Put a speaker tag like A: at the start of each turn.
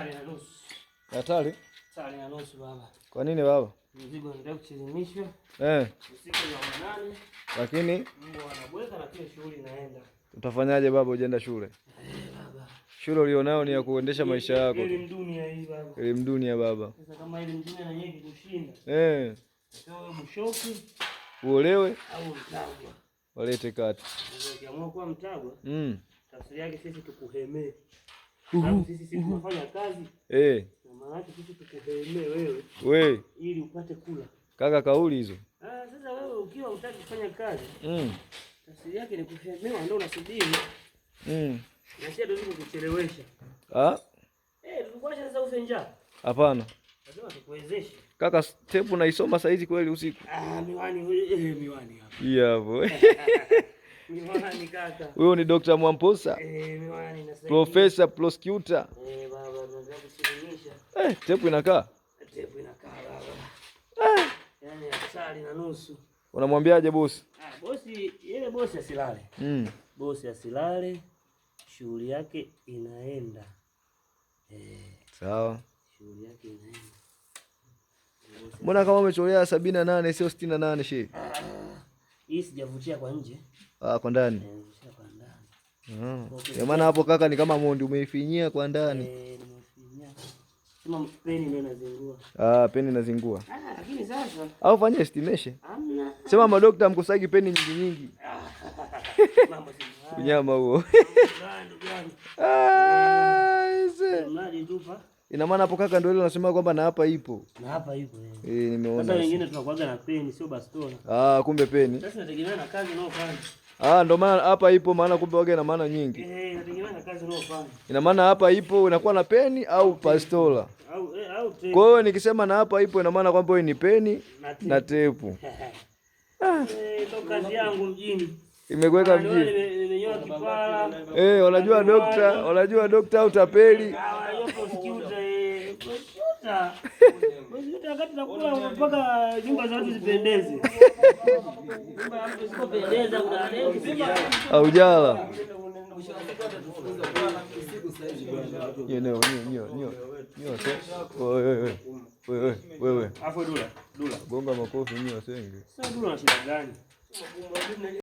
A: 3:30.
B: Hatari?
A: 3:30 baba.
B: Kwa nini baba?
A: Mzigo ndio kuchilimishwa. Usiku wa manane.
B: Lakini
A: Mungu anabweka na pia shughuli inaenda.
B: Utafanyaje baba ujaenda shule?
A: Baba.
B: Shule ulionao ni ya kuendesha maisha yako.
A: Elimu dunia hii baba.
B: Elimu dunia baba.
A: Sasa kama elimu dunia na yeye kushinda. Sio mshoki.
B: Uolewe
A: Au mtagwa.
B: Walete kati.
A: Ukiamua kuwa mtagwa. Tafsiri yake sisi tukuhemee. Sisi tunafanya kazi. Na maana yake sisi tukuhemee wewe. Ili upate kula.
B: Kaka kauli hizo.
A: Sasa wewe ukiwa unataka kufanya kazi. Tafsiri yake ni kuhemewa, ndio unasubiri. Na sio ndio kukuchelewesha. Tukuacha sasa ufe njaa.
B: Hapana.
A: Lazima tukuwezeshe.
B: Kaka step unaisoma saa hizi kweli usiku?
A: Miwani hapa.
B: Hapo.
A: Miwani kaka.
B: Huyo ni Dr. Mwamposa.
A: Miwani na sasa.
B: Professor Prosecutor.
A: Baba tunataka kusilimisha.
B: Tepu inakaa?
A: Tepu inakaa baba. Yaani 3:30.
B: Unamwambiaje bosi?
A: Bosi asilale. Bosi asilale. Shughuli yake inaenda.
B: Sawa.
A: Shughuli yake inaenda.
B: Mbona kama umecholea 78 sio 68 shehe?
A: Hii sijavutia kwa nje.
B: Kwa ndani.
A: Nimevutia kwa ndani.
B: Kwa maana hapo kaka ni kama mondi umeifinyia kwa ndani.
A: Nimefinyia. Sema peni ndio inazingua.
B: Peni inazingua.
A: Lakini sasa
B: au fanye estimation.
A: Hamna.
B: Sema madokta mkusagi peni nyingi nyingi.
A: Mambo si
B: unyama huo.
A: Mradi tupa.
B: Ina maana hapo kaka ndio ile unasema kwamba na hapa ipo.
A: Na hapa ipo.
B: Nimeona.
A: Sasa wengine tunakuaga na peni sio bastola.
B: Kumbe peni.
A: Sasa inategemea na kazi unayofanya.
B: Ndio maana hapa ipo, maana kumbe wage na maana nyingi.
A: Inategemea na kazi unayofanya.
B: Ina maana hapa ipo inakuwa na peni au bastola.
A: Au tepu.
B: Kwa hiyo nikisema na hapa ipo ina maana kwamba wewe ni peni na tepu.
A: Ndio kazi yangu mjini.
B: Imekuweka mjini.
A: Nimenyoa kipara.
B: Wanajua dokta utapeli.
A: Wakati nakula mpaka nyumba za watu zipendeze. Nyumba ya mtu isipopendeza unaleta.
B: Haujala. Wewe.
A: Afu dula.
B: Gonga makofi nyinyi wasenge.
A: Sasa dula na shida gani?